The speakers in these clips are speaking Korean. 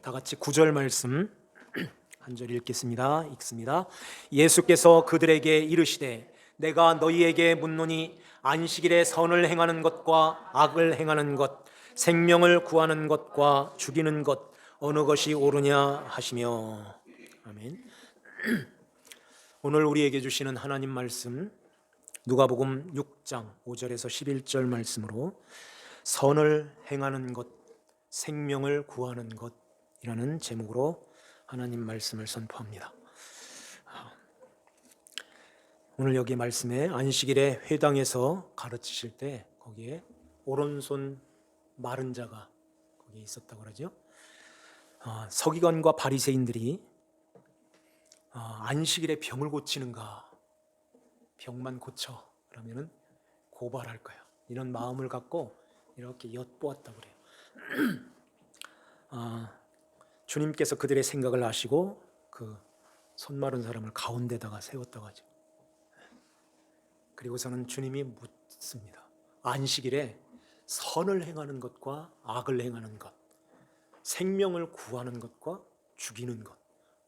다 같이 9절 말씀 한 절 읽겠습니다. 읽습니다. 예수께서 그들에게 이르시되 내가 너희에게 묻노니 안식일에 선을 행하는 것과 악을 행하는 것, 생명을 구하는 것과 죽이는 것 어느 것이 옳으냐 하시며. 아멘. 오늘 우리에게 주시는 하나님 말씀 누가복음 6장 5절에서 11절 말씀으로 선을 행하는 것, 생명을 구하는 것이라는 제목으로 하나님 말씀을 선포합니다. 오늘 여기 말씀에 안식일에 회당에서 가르치실 때 거기에 오른손 마른 자가 거기에 있었다고 그러죠. 서기관과 바리새인들이 안식일에 병을 고치는가, 병만 고쳐 그러면은 고발할 거야, 이런 마음을 갖고 이렇게 엿보았다고 그래요. 주님께서 그들의 생각을 아시고 그 손 마른 사람을 가운데다가 세웠다고 하죠. 그리고서는 주님이 묻습니다. 안식일에 선을 행하는 것과 악을 행하는 것, 생명을 구하는 것과 죽이는 것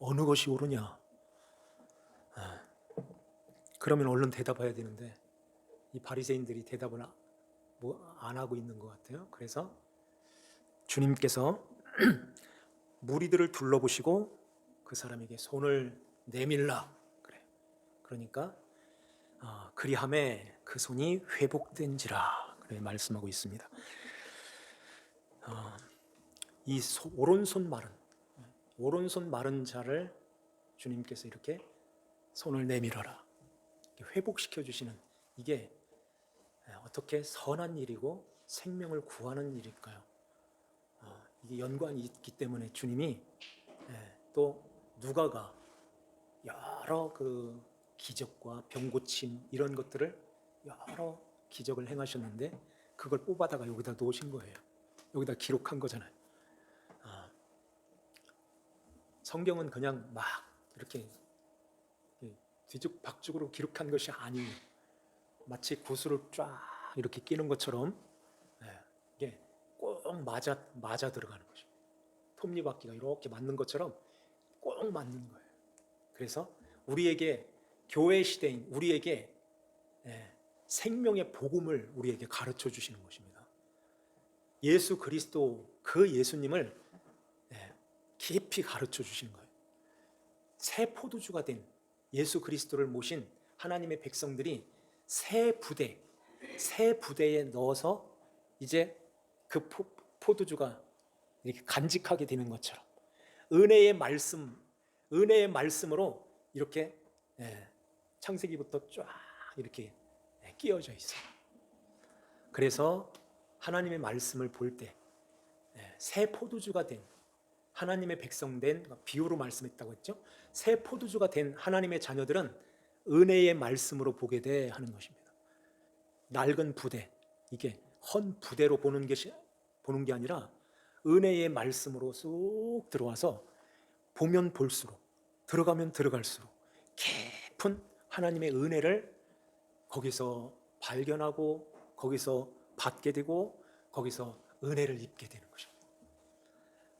어느 것이 옳으냐? 그러면 얼른 대답해야 되는데 이 바리새인들이 대답을 안 하고 있는 것 같아요. 그래서 주님께서 무리들을 둘러보시고 그 사람에게 손을 내밀라 그래. 그러니까 그리함에 그 손이 회복된지라 그래 말씀하고 있습니다. 이 오른손 마른 자를 주님께서 이렇게 손을 내밀어라, 회복시켜 주시는 이게 어떻게 선한 일이고 생명을 구하는 일일까요? 이게 연관이 있기 때문에 주님이 또 누가가 여러 그 기적과 병고침 이런 것들을 여러 기적을 행하셨는데 그걸 뽑아다가 여기다 놓으신 거예요. 여기다 기록한 거잖아요. 성경은 그냥 막 이렇게 뒤죽박죽으로 기록한 것이 아니에요. 마치 구슬을 쫙 이렇게 끼는 것처럼 이게 꼭 맞아 들어가는 것이죠. 톱니바퀴가 이렇게 맞는 것처럼 꼭 맞는 거예요. 그래서 우리에게 교회 시대인 우리에게 생명의 복음을 우리에게 가르쳐 주시는 것입니다. 예수 그리스도 그 예수님을 깊이 가르쳐 주시는 거예요. 새 포도주가 된 예수 그리스도를 모신 하나님의 백성들이 새 부대에 넣어서 이제 그 포도주가 이렇게 간직하게 되는 것처럼 은혜의 말씀으로 이렇게 창세기부터 쫙 이렇게 끼워져 있어요. 그래서 하나님의 말씀을 볼 때 새 포도주가 된 하나님의 백성된, 비유로 말씀했다고 했죠. 새 포도주가 된 하나님의 자녀들은 은혜의 말씀으로 보게 돼 하는 것입니다. 낡은 부대, 이게 헌 부대로 보는 게 아니라 은혜의 말씀으로 쑥 들어와서 보면 볼수록, 들어가면 들어갈수록 깊은 하나님의 은혜를 거기서 발견하고 거기서 받게 되고 거기서 은혜를 입게 되는 것입니다.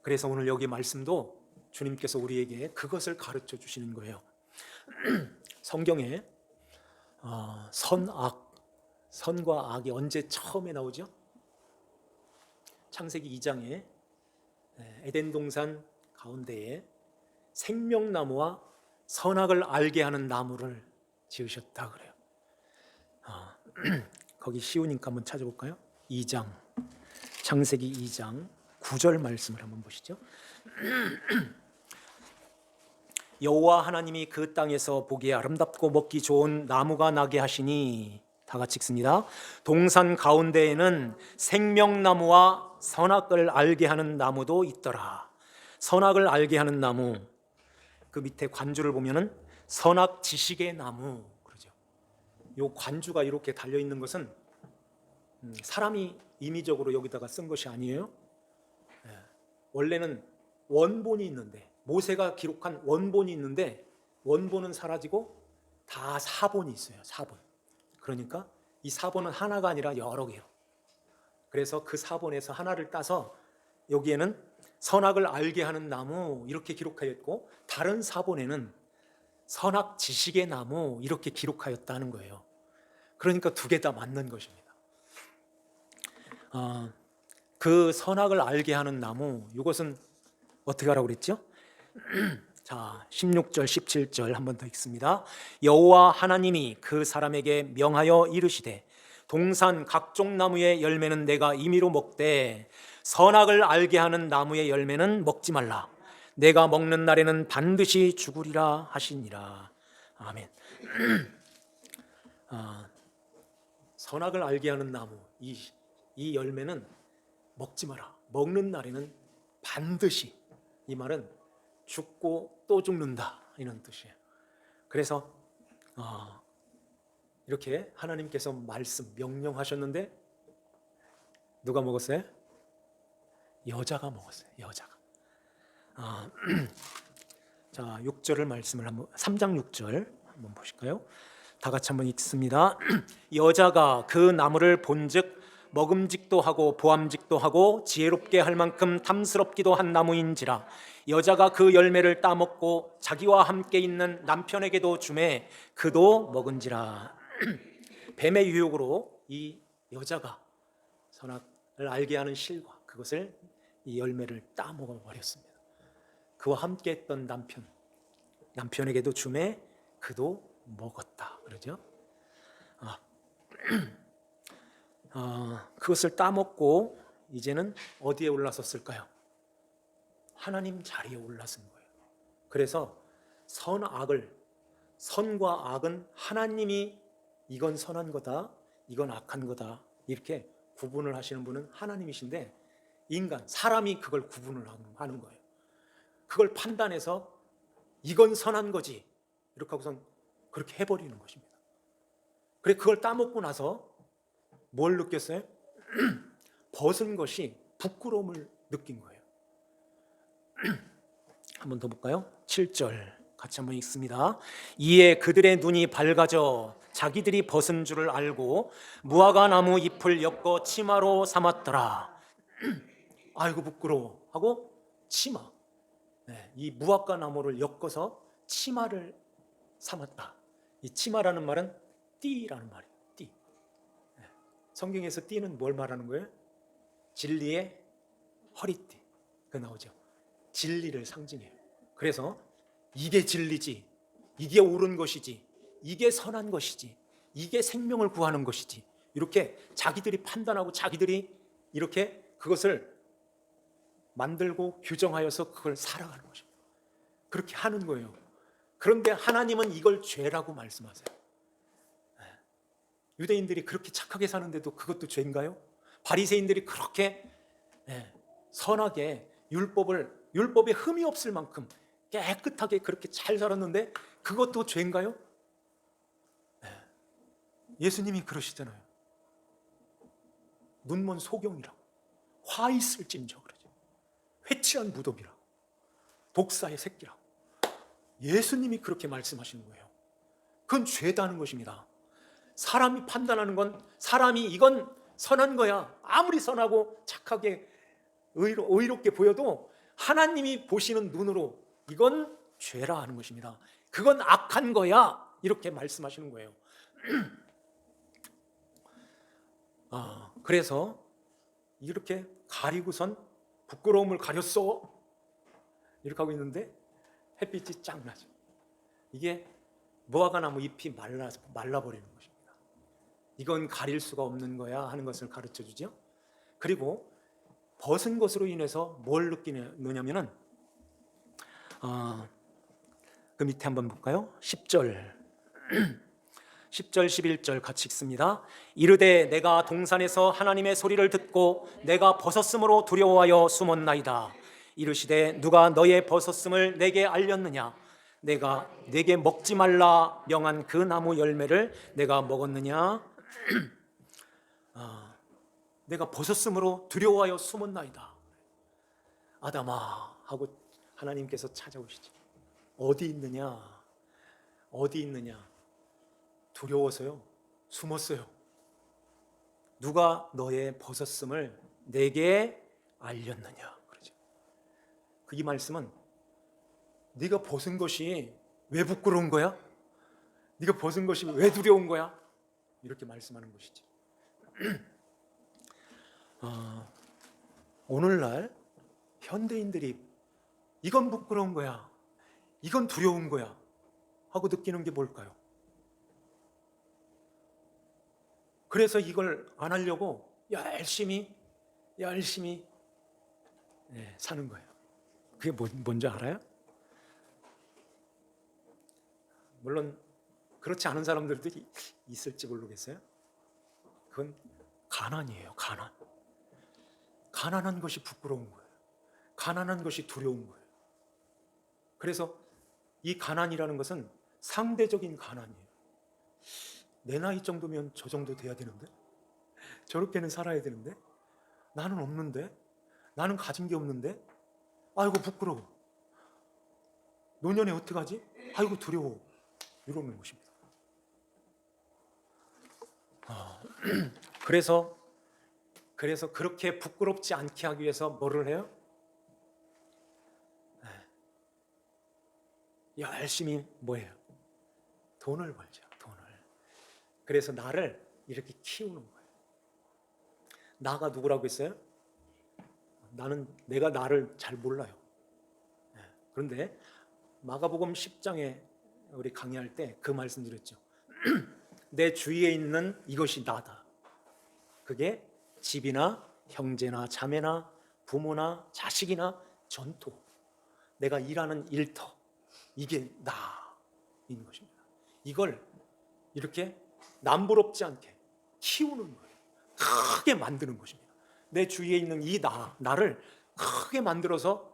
그래서 오늘 여기 말씀도 주님께서 우리에게 그것을 가르쳐 주시는 거예요. 성경에 선과 악이 언제 처음에 나오죠? 창세기 2장에 에덴 동산 가운데에 생명나무와 선악을 알게 하는 나무를 지으셨다 그래요. 거기 쉬우니까 한번 찾아볼까요? 2장, 창세기 2장 9절 말씀을 한번 보시죠. 여호와 하나님이 그 땅에서 보기에 아름답고 먹기 좋은 나무가 나게 하시니, 다 같이 읽습니다. 동산 가운데에는 생명나무와 선악을 알게 하는 나무도 있더라. 선악을 알게 하는 나무, 그 밑에 관주를 보면은 선악 지식의 나무 그러죠. 요 관주가 이렇게 달려 있는 것은 사람이 임의적으로 여기다가 쓴 것이 아니에요. 원래는 원본이 있는데, 모세가 기록한 원본이 있는데 원본은 사라지고 다 사본이 있어요. 사본. 그러니까 이 사본은 하나가 아니라 여러 개요. 그래서 그 사본에서 하나를 따서 여기에는 선악을 알게 하는 나무 이렇게 기록하였고, 다른 사본에는 선악 지식의 나무 이렇게 기록하였다는 거예요. 그러니까 두 개 다 맞는 것입니다. 그 선악을 알게 하는 나무, 이것은 어떻게 하라고 그랬죠? 자, 16절 17절 한 번 더 읽습니다. 여호와 하나님이 그 사람에게 명하여 이르시되 동산 각종 나무의 열매는 내가 임의로 먹되 선악을 알게 하는 나무의 열매는 먹지 말라. 내가 먹는 날에는 반드시 죽으리라 하시니라. 아멘. 선악을 알게 하는 나무, 이 열매는 먹지 마라. 먹는 날에는 반드시, 이 말은 죽고 또 죽는다 이런 뜻이에요. 그래서 이렇게 하나님께서 말씀 명령하셨는데 누가 먹었어요? 여자가 먹었어요. 여자가. 자, 6절을 말씀을 한번 3장 6절 한번 보실까요? 다 같이 한번 읽습니다. 여자가 그 나무를 본즉 먹음직도 하고 보암직도 하고 지혜롭게 할 만큼 탐스럽기도 한 나무인지라. 여자가 그 열매를 따먹고 자기와 함께 있는 남편에게도 주매 그도 먹은지라. 뱀의 유혹으로 이 여자가 선악을 알게 하는 실과 그것을, 이 열매를 따먹어 버렸습니다. 그와 함께 했던 남편에게도 주매 그도 먹었다 그러죠. 그것을 따먹고 이제는 어디에 올라섰을까요? 하나님 자리에 올라선 거예요. 그래서 선과 악은 하나님이 이건 선한 거다, 이건 악한 거다 이렇게 구분을 하시는 분은 하나님이신데, 사람이 그걸 구분을 하는 거예요. 그걸 판단해서 이건 선한 거지 이렇게 하고선 그렇게 해버리는 것입니다. 그래, 그걸 따먹고 나서 뭘 느꼈어요? 벗은 것이 부끄러움을 느낀 거예요. 한번 더 볼까요? 7절 같이 한번 읽습니다. 이에 그들의 눈이 밝아져 자기들이 벗은 줄을 알고 무화과 나무 잎을 엮어 치마로 삼았더라. 아이고 부끄러워 하고 치마, 이 무화과 나무를 엮어서 치마를 삼았다. 이 치마라는 말은 띠라는 말이에요. 띠. 성경에서 띠는 뭘 말하는 거예요? 진리의 허리띠. 그 나오죠. 진리를 상징해요. 그래서 이게 진리지, 이게 옳은 것이지, 이게 선한 것이지, 이게 생명을 구하는 것이지, 이렇게 자기들이 판단하고 자기들이 이렇게 그것을 만들고 규정하여서 그걸 살아가는 것입니다. 그렇게 하는 거예요. 그런데 하나님은 이걸 죄라고 말씀하세요. 유대인들이 그렇게 착하게 사는데도 그것도 죄인가요? 바리새인들이 그렇게 선하게 율법에 흠이 없을 만큼 깨끗하게 그렇게 잘 살았는데 그것도 죄인가요? 예수님이 그러시잖아요. 눈먼 소경이라고, 화 있을진저 그러죠. 회치한 무덤이라고, 독사의 새끼라고. 예수님이 그렇게 말씀하시는 거예요. 그건 죄다는 것입니다. 사람이 판단하는 건, 사람이 이건 선한 거야, 아무리 선하고 착하게 의롭게 보여도 하나님이 보시는 눈으로 이건 죄라 하는 것입니다. 그건 악한 거야 이렇게 말씀하시는 거예요. 그래서 이렇게 가리고선 부끄러움을 가렸어 이렇게 하고 있는데 햇빛이 쫙 나죠. 이게 무화과 나무 잎이 말라버리는 것입니다. 이건 가릴 수가 없는 거야 하는 것을 가르쳐 주죠. 그리고 벗은 것으로 인해서 뭘 느끼느냐면은 그 밑에 한번 볼까요? 10절 11절 같이 읽습니다. 이르되 내가 동산에서 하나님의 소리를 듣고 내가 벗었으므로 두려워하여 숨었나이다. 이르시되 누가 너의 벗었음을 내게 알렸느냐? 내가 내게 먹지 말라 명한 그 나무 열매를 내가 먹었느냐? 내가 벗었으므로 두려워하여 숨었나이다. 아담아 하고 하나님께서 찾아오시지. 어디 있느냐? 어디 있느냐? 두려워서요. 숨었어요. 누가 너의 벗었음을 내게 알렸느냐? 그러죠. 이 말씀은 네가 벗은 것이 왜 부끄러운 거야? 네가 벗은 것이 왜 두려운 거야? 이렇게 말씀하는 것이지. 오늘날 현대인들이 이건 부끄러운 거야, 이건 두려운 거야 하고 느끼는 게 뭘까요? 그래서 이걸 안 하려고 열심히 사는 거예요. 그게 뭔지 알아요? 물론 그렇지 않은 사람들도 있을지 모르겠어요. 그건 가난이에요. 가난한 것이 부끄러운 거예요. 가난한 것이 두려운 거예요. 그래서 이 가난이라는 것은 상대적인 가난이에요. 내 나이 정도면 저 정도 돼야 되는데, 저렇게는 살아야 되는데, 나는 없는데, 나는 가진 게 없는데, 아이고 부끄러워. 노년에 어떡하지? 아이고 두려워. 이러는 것입니다. 그래서 그렇게 부끄럽지 않게 하기 위해서 뭐를 해요? 열심히 뭐예요? 돈을 벌죠. 돈을. 그래서 나를 이렇게 키우는 거예요. 나가 누구라고 했어요? 내가 나를 잘 몰라요. 그런데 마가복음 10장에 우리 강의할 때 그 말씀 드렸죠. 내 주위에 있는 이것이 나다. 그게 집이나 형제나 자매나 부모나 자식이나 전토, 내가 일하는 일터, 이게 나인 것입니다. 이걸 이렇게 남부럽지 않게 키우는 거예요. 크게 만드는 것입니다. 내 주위에 있는 이 나를 크게 만들어서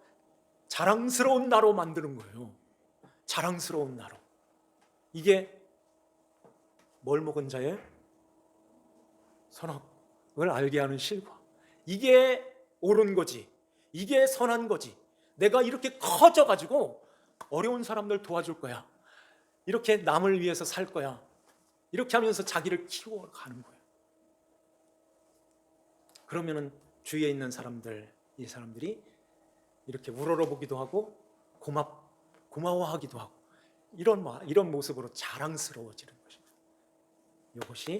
자랑스러운 나로 만드는 거예요. 자랑스러운 나로. 이게 뭘 먹은 자의 선악을 알게 하는 실과. 이게 옳은 거지. 이게 선한 거지. 내가 이렇게 커져가지고 어려운 사람들 도와줄 거야. 이렇게 남을 위해서 살 거야. 이렇게 하면서 자기를 키워가는 거예요. 그러면은 주위에 있는 이 사람들이 이렇게 우러러보기도 하고 고마워하기도 하고 이런 모습으로 자랑스러워지는 것입니다. 이것이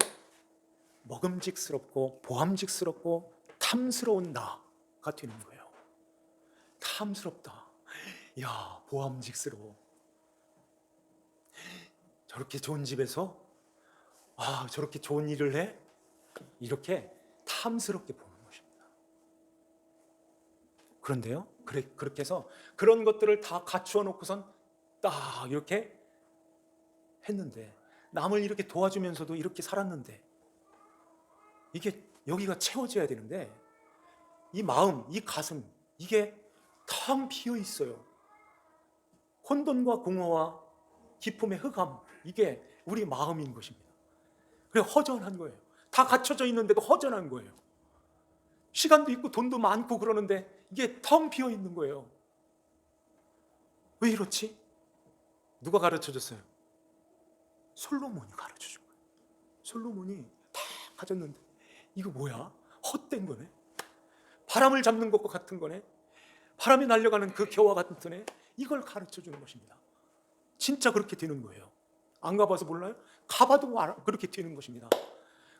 먹음직스럽고 보암직스럽고 탐스러운 나가 되는 거예요. 탐스럽다. 야, 보암직스러워. 저렇게 좋은 집에서 저렇게 좋은 일을 해? 이렇게 탐스럽게 보는 것입니다. 그런데요, 그렇게 해서 그런 것들을 다 갖추어 놓고선 딱 이렇게 했는데, 남을 이렇게 도와주면서도 이렇게 살았는데, 이게 여기가 채워져야 되는데, 이 마음, 이 가슴, 이게 텅 비어 있어요. 혼돈과 공허와 기쁨의 흑암, 이게 우리 마음인 것입니다. 그래, 허전한 거예요. 다 갖춰져 있는데도 허전한 거예요. 시간도 있고 돈도 많고 그러는데 이게 텅 비어 있는 거예요. 왜 이렇지? 누가 가르쳐 줬어요? 솔로몬이 가르쳐 준 거예요. 솔로몬이 다 가졌는데 이거 뭐야? 헛된 거네. 바람을 잡는 것과 같은 거네. 바람이 날려가는 그 겨와 같은 애. 이걸 가르쳐 주는 것입니다. 진짜 그렇게 되는 거예요. 안 가봐서 몰라요? 가봐도 그렇게 되는 것입니다.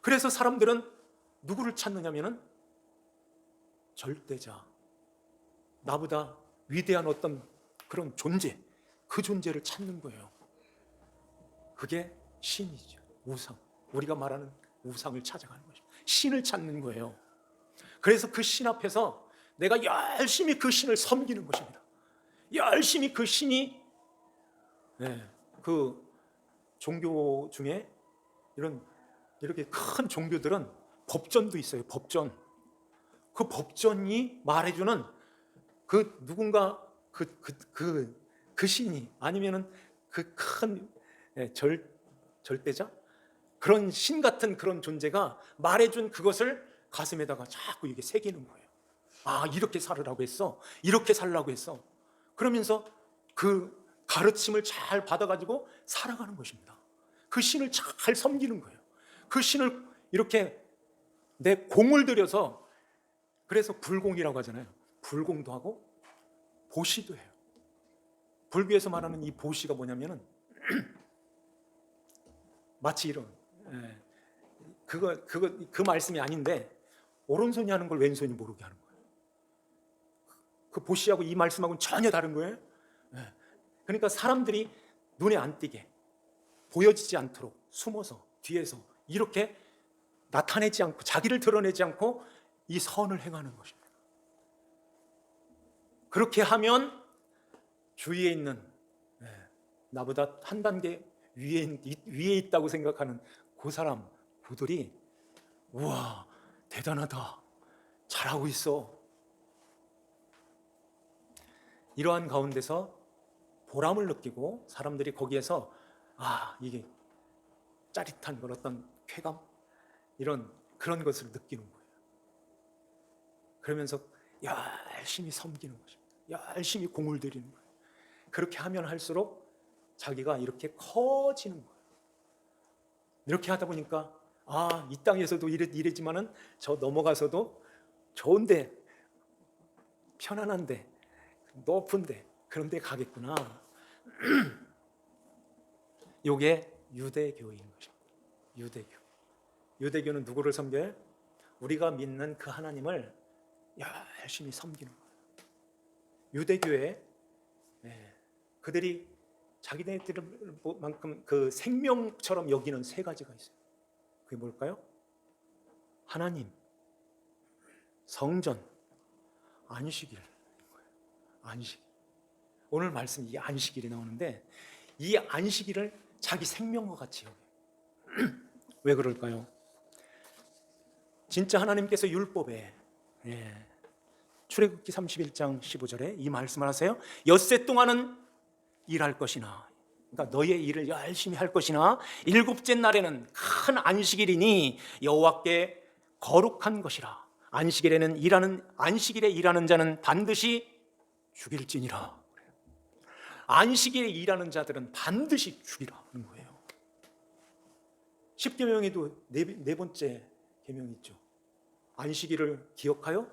그래서 사람들은 누구를 찾느냐면은 절대자, 나보다 위대한 어떤 그런 존재, 그 존재를 찾는 거예요. 그게 신이죠. 우상. 우리가 말하는 우상을 찾아가는 것입니다. 신을 찾는 거예요. 그래서 그 신 앞에서 내가 열심히 그 신을 섬기는 것입니다. 열심히 그 신이, 그 종교 중에 이렇게 큰 종교들은 법전도 있어요. 법전. 그 법전이 말해주는 그 누군가 그 신이, 아니면은 그 큰 절대자, 그런 신 같은 그런 존재가 말해준 그것을 가슴에다가 자꾸 이게 새기는 거예요. 이렇게 살으라고 했어. 이렇게 살라고 했어. 그러면서 그 가르침을 잘 받아가지고 살아가는 것입니다. 그 신을 잘 섬기는 거예요. 그 신을 이렇게 내 공을 들여서, 그래서 불공이라고 하잖아요. 불공도 하고 보시도 해요. 불교에서 말하는 이 보시가 뭐냐면은 마치 이런 그 말씀이 아닌데 오른손이 하는 걸 왼손이 모르게 하는 거예요. 그 보시하고 이 말씀하고는 전혀 다른 거예요. 그러니까 사람들이 눈에 안 띄게 보여지지 않도록 숨어서 뒤에서 이렇게 나타내지 않고 자기를 드러내지 않고 이 선을 행하는 것입니다. 그렇게 하면 주위에 있는 나보다 한 단계 위에 있다고 생각하는 그 사람 그들이 우와 대단하다 잘하고 있어 이러한 가운데서 보람을 느끼고 사람들이 거기에서 이게 짜릿한 어떤 쾌감 그런 것을 느끼는 거예요. 그러면서 열심히 섬기는 것입니다. 열심히 공을 들이는 거예요. 그렇게 하면 할수록 자기가 이렇게 커지는 거예요. 이렇게 하다 보니까 이 땅에서도 이랬지만은 저 넘어가서도 좋은데 편안한데 높은데 그런 데 가겠구나. 이게 유대교인 것입니다. 유대교는 누구를 섬겨요? 우리가 믿는 그 하나님을 열심히 섬기는 거예요. 유대교에 그들이 자기네들만큼 그 생명처럼 여기는 세 가지가 있어요. 그게 뭘까요? 하나님, 성전, 안식일. 안식. 오늘 말씀 이 안식일이 나오는데 이 안식일을 자기 생명과 같이 여겨요. 왜 그럴까요? 진짜 하나님께서 율법에 출애굽기 31장 15절에 이 말씀을 하세요. 엿새 동안은 일할 것이나 그러니까 너의 일을 열심히 할 것이나 일곱째 날에는 큰 안식일이니 여호와께 거룩한 것이라. 안식일에 일하는 자는 반드시 죽일지니라. 안식일에 일하는 자들은 반드시 죽이라는 거예요. 10계명에도 네 번째 계명이 있죠. 안식일을 기억하여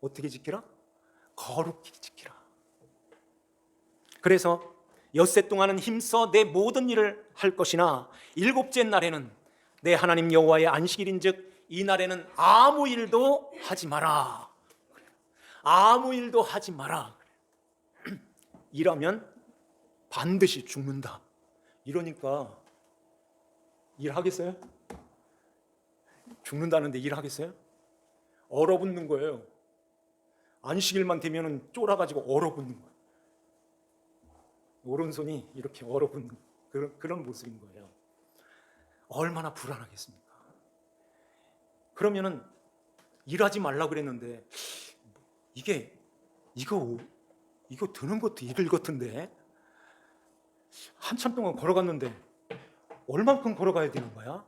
어떻게 지키라? 거룩히 지키라. 그래서 엿새 동안은 힘써 내 모든 일을 할 것이나 일곱째 날에는 내 하나님 여호와의 안식일인즉 이 날에는 아무 일도 하지 마라. 아무 일도 하지 마라. 일하면 반드시 죽는다. 이러니까 일하겠어요? 죽는다는데 일하겠어요? 얼어붙는 거예요. 안식일만 되면 쫄아가지고 얼어붙는 거예요. 오른손이 이렇게 얼어붙는 그런 모습인 거예요. 얼마나 불안하겠습니까? 그러면은 일하지 말라고 그랬는데 이거 드는 것도 일을 같은데 한참 동안 걸어갔는데 얼만큼 걸어가야 되는 거야?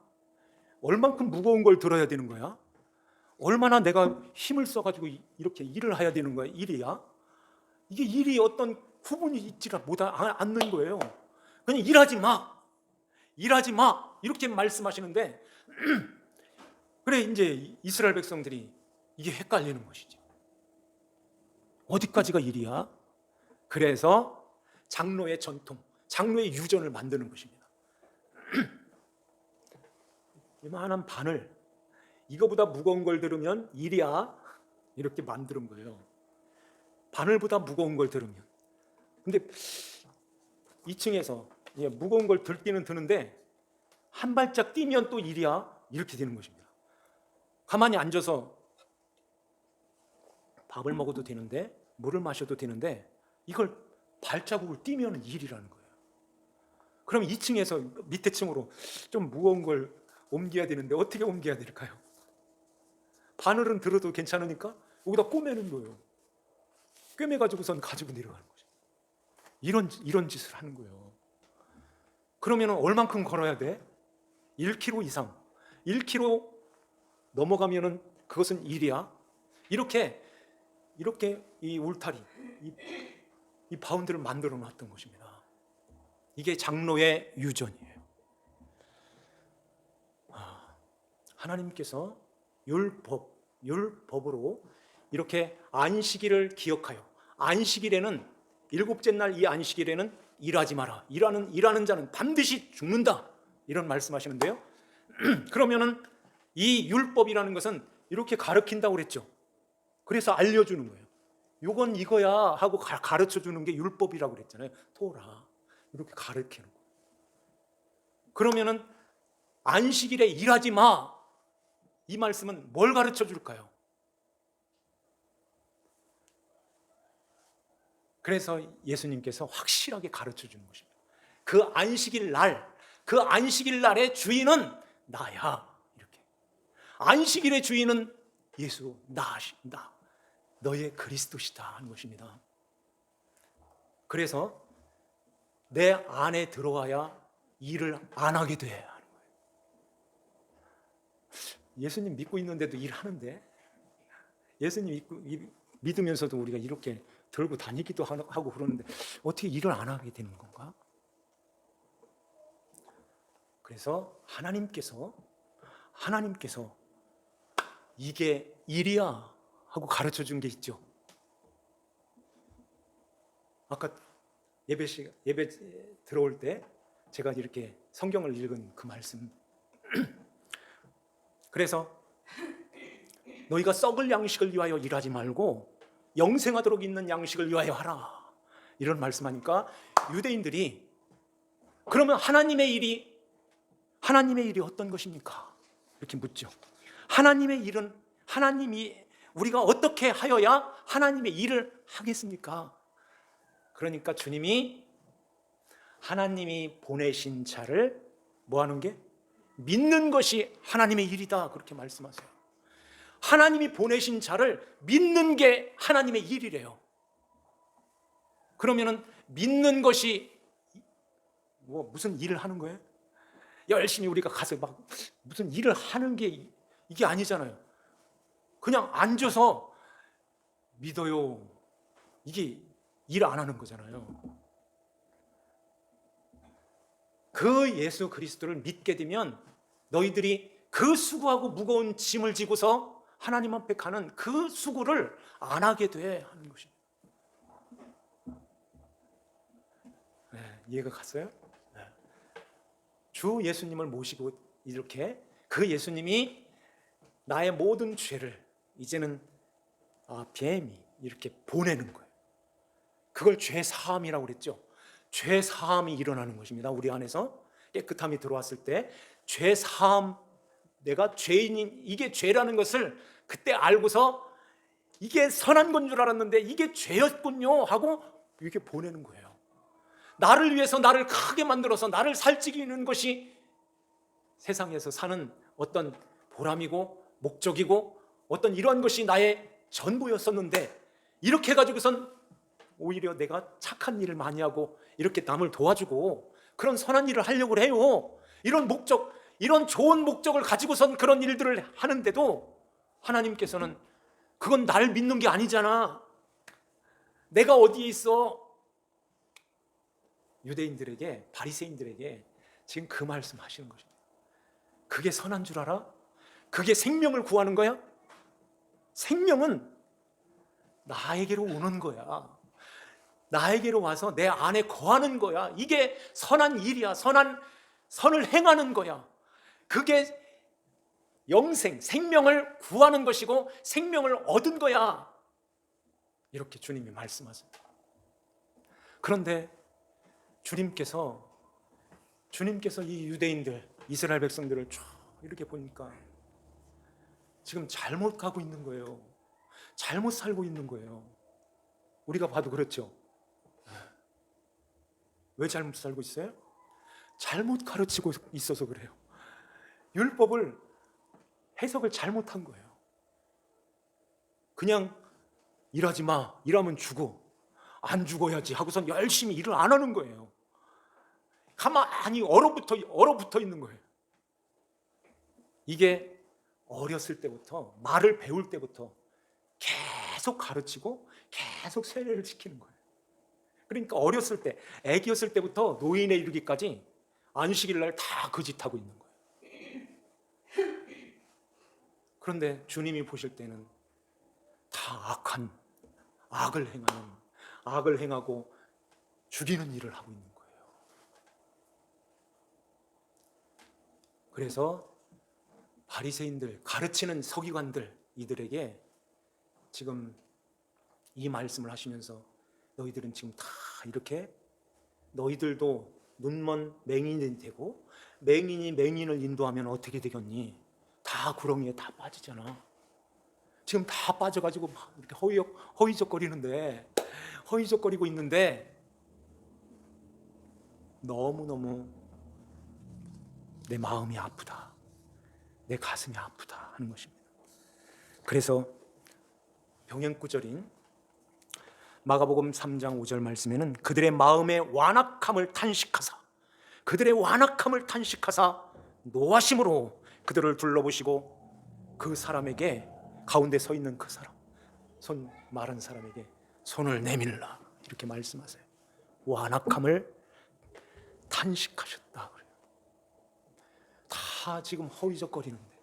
얼만큼 무거운 걸 들어야 되는 거야? 얼마나 내가 힘을 써가지고 이렇게 일을 해야 되는 거야? 일이야? 이게 일이 어떤 구분이 있지가 않는 거예요. 그냥 일하지 마 이렇게 말씀하시는데 그래 이제 이스라엘 백성들이 이게 헷갈리는 것이죠. 어디까지가 일이야? 그래서 장로의 전통, 장로의 유전을 만드는 것입니다. 이만한 바늘, 이거보다 무거운 걸 들으면 일이야 이렇게 만드는 거예요. 바늘보다 무거운 걸 들으면. 근데 2층에서 무거운 걸 들기는 드는데 한 발짝 뛰면 또 일이야 이렇게 되는 것입니다. 가만히 앉아서 밥을 먹어도 되는데 물을 마셔도 되는데 이걸 발자국을 뛰면 일이라는 거예요. 그럼 2층에서 밑에 층으로 좀 무거운 걸 옮겨야 되는데 어떻게 옮겨야 될까요? 바늘은 들어도 괜찮으니까 여기다 꼬매는 거예요. 꿰매가지고선 가지고 내려가는 거죠. 이런 짓을 하는 거예요. 그러면 얼만큼 걸어야 돼? 1km 이상. 1km 넘어가면은 그것은 일이야. 이렇게 이 울타리, 이 바운드를 만들어 놨던 것입니다. 이게 장로의 유전이에요. 하나님께서 율법으로 이렇게 안식일을 기억하여 안식일에는 일곱째 날 이 안식일에는 일하지 마라. 일하는 자는 반드시 죽는다. 이런 말씀하시는데요. 그러면은 이 율법이라는 것은 이렇게 가르친다고 그랬죠. 그래서 알려주는 거예요. 요건 이거야 하고 가르쳐 주는 게 율법이라고 그랬잖아요. 토라. 이렇게 가르치는 거예요. 그러면은 안식일에 일하지 마. 이 말씀은 뭘 가르쳐 줄까요? 그래서 예수님께서 확실하게 가르쳐 주는 것입니다. 그 안식일 날의 주인은 나야. 이렇게. 안식일의 주인은 예수, 나, 너의 그리스도시다 하는 것입니다. 그래서 내 안에 들어와야 일을 안 하게 돼 하는 거예요. 예수님 믿고 있는데도 일하는데, 예수님 믿으면서도 우리가 이렇게 들고 다니기도 하고 그러는데 어떻게 일을 안 하게 되는 건가? 그래서 하나님께서 이게 일이야 하고 가르쳐 준 게 있죠. 아까 예배 들어올 때 제가 이렇게 성경을 읽은 그 말씀. 그래서 너희가 썩을 양식을 위하여 일하지 말고 영생하도록 있는 양식을 위하여 하라. 이런 말씀하니까 유대인들이 그러면 하나님의 일이 어떤 것입니까? 이렇게 묻죠. 하나님의 일은 하나님이 우리가 어떻게 하여야 하나님의 일을 하겠습니까? 그러니까 주님이 하나님이 보내신 자를 뭐 하는 게? 믿는 것이 하나님의 일이다. 그렇게 말씀하세요. 하나님이 보내신 자를 믿는 게 하나님의 일이래요. 그러면은 믿는 것이 뭐 무슨 일을 하는 거예요? 열심히 우리가 가서 막 무슨 일을 하는 게 이게 아니잖아요. 그냥 앉아서 믿어요. 이게 일 안 하는 거잖아요. 그 예수 그리스도를 믿게 되면 너희들이 그 수고하고 무거운 짐을 지고서 하나님 앞에 가는 그 수고를 안 하게 돼 하는 것입니다. 네, 이해가 갔어요? 네. 주 예수님을 모시고 이렇게 그 예수님이 나의 모든 죄를 이제는 뱀이 이렇게 보내는 거예요. 그걸 죄 사함이라고 그랬죠. 죄 사함이 일어나는 것입니다. 우리 안에서 깨끗함이 들어왔을 때 죄 사함, 내가 죄인인 이게 죄라는 것을 그때 알고서 이게 선한 건 줄 알았는데 이게 죄였군요 하고 이렇게 보내는 거예요. 나를 위해서 나를 크게 만들어서 나를 살찌기는 것이 세상에서 사는 어떤 보람이고 목적이고 어떤 이러한 것이 나의 전부였었는데 이렇게 해가지고선 오히려 내가 착한 일을 많이 하고 이렇게 남을 도와주고 그런 선한 일을 하려고 해요. 이런 목적, 이런 좋은 목적을 가지고선 그런 일들을 하는데도 하나님께서는 그건 날 믿는 게 아니잖아. 내가 어디에 있어? 유대인들에게, 바리새인들에게 지금 그 말씀 하시는 것입니다. 그게 선한 줄 알아? 그게 생명을 구하는 거야? 생명은 나에게로 오는 거야. 나에게로 와서 내 안에 거하는 거야. 이게 선한 일이야. 선을 행하는 거야. 그게 영생, 생명을 구하는 것이고 생명을 얻은 거야. 이렇게 주님이 말씀하세요. 그런데 주님께서 이 유대인들, 이스라엘 백성들을 쭉 이렇게 보니까 지금 잘못 가고 있는 거예요. 잘못 살고 있는 거예요. 우리가 봐도 그렇죠. 왜 잘못 살고 있어요? 잘못 가르치고 있어서 그래요. 율법을 해석을 잘못한 거예요. 그냥 일하지 마, 일하면 죽어, 안 죽어야지 하고선 열심히 일을 안 하는 거예요. 가만히 얼어붙어 있는 거예요. 이게 어렸을 때부터 말을 배울 때부터 계속 가르치고 계속 세례를 시키는 거예요. 그러니까 어렸을 때, 애기였을 때부터 노인에 이르기까지 안식일 날 다 그 짓 하고 있는 거예요. 그런데 주님이 보실 때는 다 악을 행하고 죽이는 일을 하고 있는 거예요. 그래서 바리새인들, 가르치는 서기관들, 이들에게 지금 이 말씀을 하시면서 너희들은 지금 다 이렇게 너희들도 눈먼 맹인이 되고 맹인이 맹인을 인도하면 어떻게 되겠니? 다 구렁이에 다 빠지잖아. 지금 다 빠져가지고 막 이렇게 허위적거리고 있는데 너무너무 내 마음이 아프다, 내 가슴이 아프다 하는 것입니다. 그래서 병행구절인 마가복음 3장 5절 말씀에는 그들의 마음의 완악함을 탄식하사 노하심으로 그들을 둘러보시고 그 사람에게, 가운데 서 있는 그 사람, 손 마른 사람에게 손을 내밀라 이렇게 말씀하세요. 완악함을 탄식하셨다 그래요. 다 지금 허위적거리는데,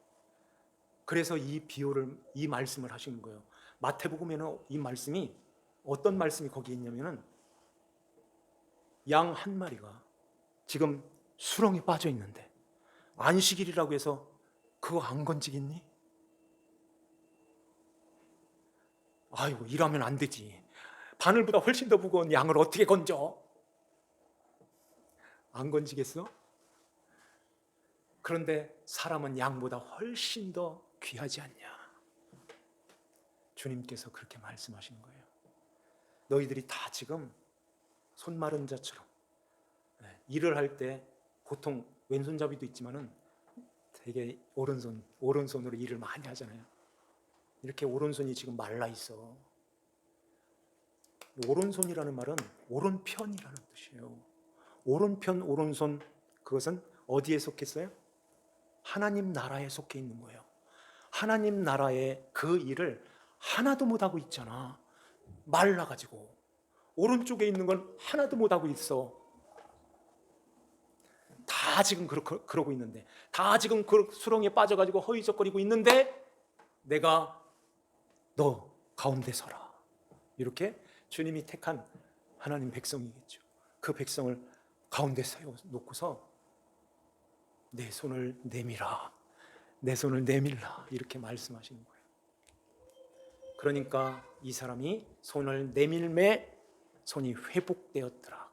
그래서 이 말씀을 하시는 거예요. 마태복음에는 이 말씀이, 어떤 말씀이 거기에 있냐면은 양 한 마리가 지금 수렁에 빠져 있는데 안식일이라고 해서 그거 안 건지겠니? 아이고, 이러면 안 되지. 바늘보다 훨씬 더 무거운 양을 어떻게 건져? 안 건지겠어? 그런데 사람은 양보다 훨씬 더 귀하지 않냐? 주님께서 그렇게 말씀하시는 거예요. 너희들이 다 지금 손 마른 자처럼 일을 할 때 보통 왼손잡이도 있지만은 되게 오른손으로 일을 많이 하잖아요. 이렇게 오른손이 지금 말라 있어. 오른손이라는 말은 오른편이라는 뜻이에요. 오른편, 오른손, 그것은 어디에 속했어요? 하나님 나라에 속해 있는 거예요. 하나님 나라의 그 일을 하나도 못하고 있잖아. 말라가지고 오른쪽에 있는 건 하나도 못하고 있어. 다 지금 그러고 있는데, 다 지금 그 수렁에 빠져가지고 허위적거리고 있는데 내가 너 가운데 서라, 이렇게 주님이 택한 하나님 백성이겠죠. 그 백성을 가운데 세워놓고서 내 손을 내밀라, 내 손을 내밀라 이렇게 말씀하시는 거예요. 그러니까 이 사람이 손을 내밀매 손이 회복되었더라.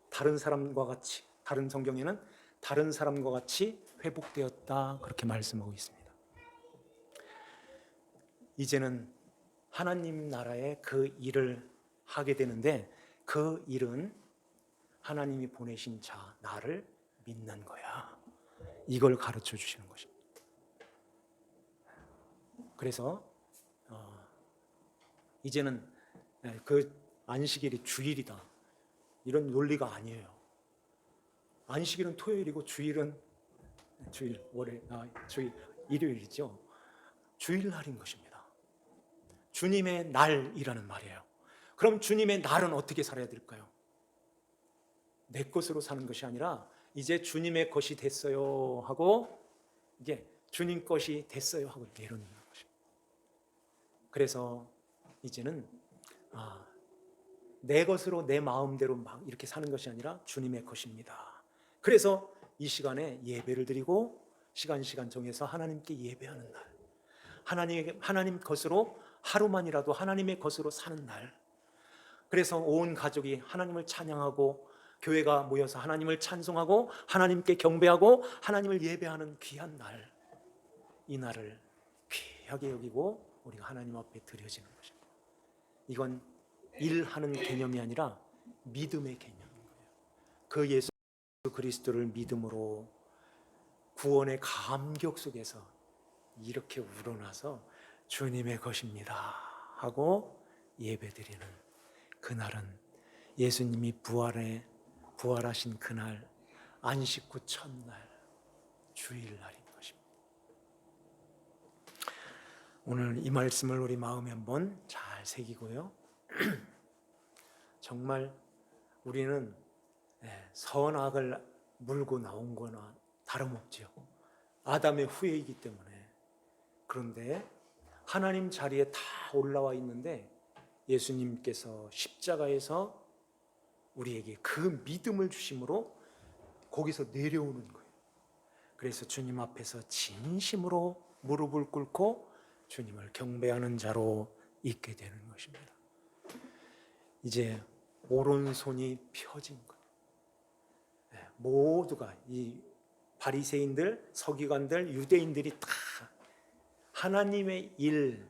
다른 사람과 같이, 다른 성경에는 다른 사람과 같이 회복되었다 그렇게 말씀하고 있습니다. 이제는 하나님 나라의 그 일을 하게 되는데, 그 일은 하나님이 보내신 자 나를 믿는 거야. 이걸 가르쳐 주시는 것입니다. 그래서 이제는 그 안식일이 주일이다 이런 논리가 아니에요. 안식일은 토요일이고 일요일이죠. 주일날인 것입니다. 주님의 날이라는 말이에요. 그럼 주님의 날은 어떻게 살아야 될까요? 내 것으로 사는 것이 아니라 이제 주님의 것이 됐어요 하고, 이게 주님 것이 됐어요 하고 내려놓는 것입니다. 그래서 이제는 내 것으로 내 마음대로 막 이렇게 사는 것이 아니라 주님의 것입니다. 그래서 이 시간에 예배를 드리고 시간 정해서 하나님께 예배하는 날, 하나님 것으로 하루만이라도 하나님의 것으로 사는 날. 그래서 온 가족이 하나님을 찬양하고 교회가 모여서 하나님을 찬송하고 하나님께 경배하고 하나님을 예배하는 귀한 날, 이 날을 귀하게 여기고 우리가 하나님 앞에 드려지는 것입니다. 이건 일하는 개념이 아니라 믿음의 개념인 거예요. 그 예수 그리스도를 믿음으로 구원의 감격 속에서 이렇게 우러나서 주님의 것입니다 하고 예배드리는 그날은 예수님이 부활하신 그날, 안식 후 첫날, 주일날인 것입니다. 오늘 이 말씀을 우리 마음에 한번 잘 새기고요. 정말 우리는 선악을 물고 나온 거나 다름없지요. 아담의 후예이기 때문에. 그런데 하나님 자리에 다 올라와 있는데 예수님께서 십자가에서 우리에게 그 믿음을 주심으로 거기서 내려오는 거예요. 그래서 주님 앞에서 진심으로 무릎을 꿇고 주님을 경배하는 자로 있게 되는 것입니다. 이제 오른손이 펴진 거예요. 모두가 이 바리새인들, 서기관들, 유대인들이 다 하나님의 일,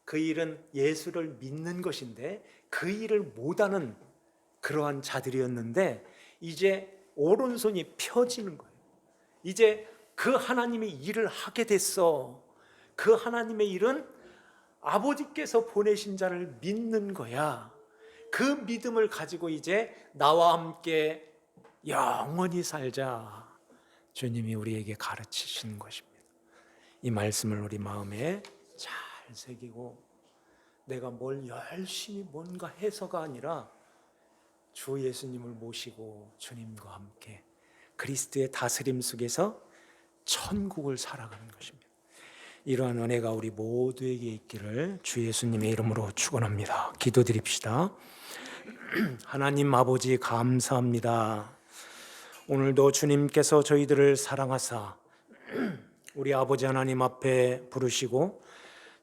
그 일은 예수를 믿는 것인데 그 일을 못하는 그러한 자들이었는데 이제 오른손이 펴지는 거예요. 이제 그 하나님의 일을 하게 됐어. 그 하나님의 일은 아버지께서 보내신 자를 믿는 거야. 그 믿음을 가지고 이제 나와 함께 영원히 살자. 주님이 우리에게 가르치시는 것입니다. 이 말씀을 우리 마음에 잘 새기고 내가 뭘 열심히 뭔가 해서가 아니라 주 예수님을 모시고 주님과 함께 그리스도의 다스림 속에서 천국을 살아가는 것입니다. 이러한 은혜가 우리 모두에게 있기를 주 예수님의 이름으로 축원합니다. 기도드립시다. 하나님 아버지 감사합니다. 오늘도 주님께서 저희들을 사랑하사 우리 아버지 하나님 앞에 부르시고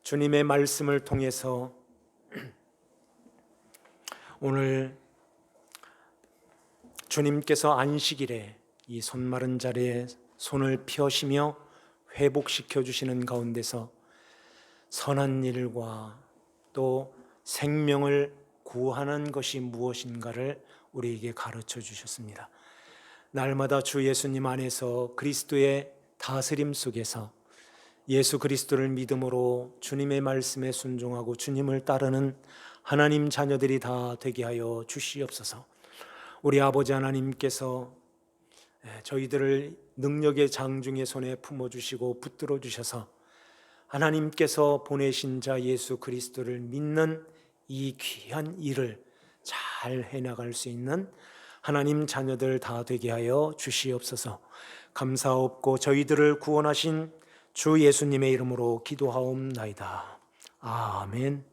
주님의 말씀을 통해서 오늘 주님께서 안식일에 이 손마른 자리에 손을 펴시며 회복시켜 주시는 가운데서 선한 일과 또 생명을 구하는 것이 무엇인가를 우리에게 가르쳐 주셨습니다. 날마다 주 예수님 안에서 그리스도의 다스림 속에서 예수 그리스도를 믿음으로 주님의 말씀에 순종하고 주님을 따르는 하나님 자녀들이 다 되게 하여 주시옵소서. 우리 아버지 하나님께서 저희들을 능력의 장중의 손에 품어주시고 붙들어 주셔서 하나님께서 보내신 자 예수 그리스도를 믿는 이 귀한 일을 잘 해나갈 수 있는 하나님 자녀들 다 되게 하여 주시옵소서. 감사옵고 저희들을 구원하신 주 예수님의 이름으로 기도하옵나이다. 아멘.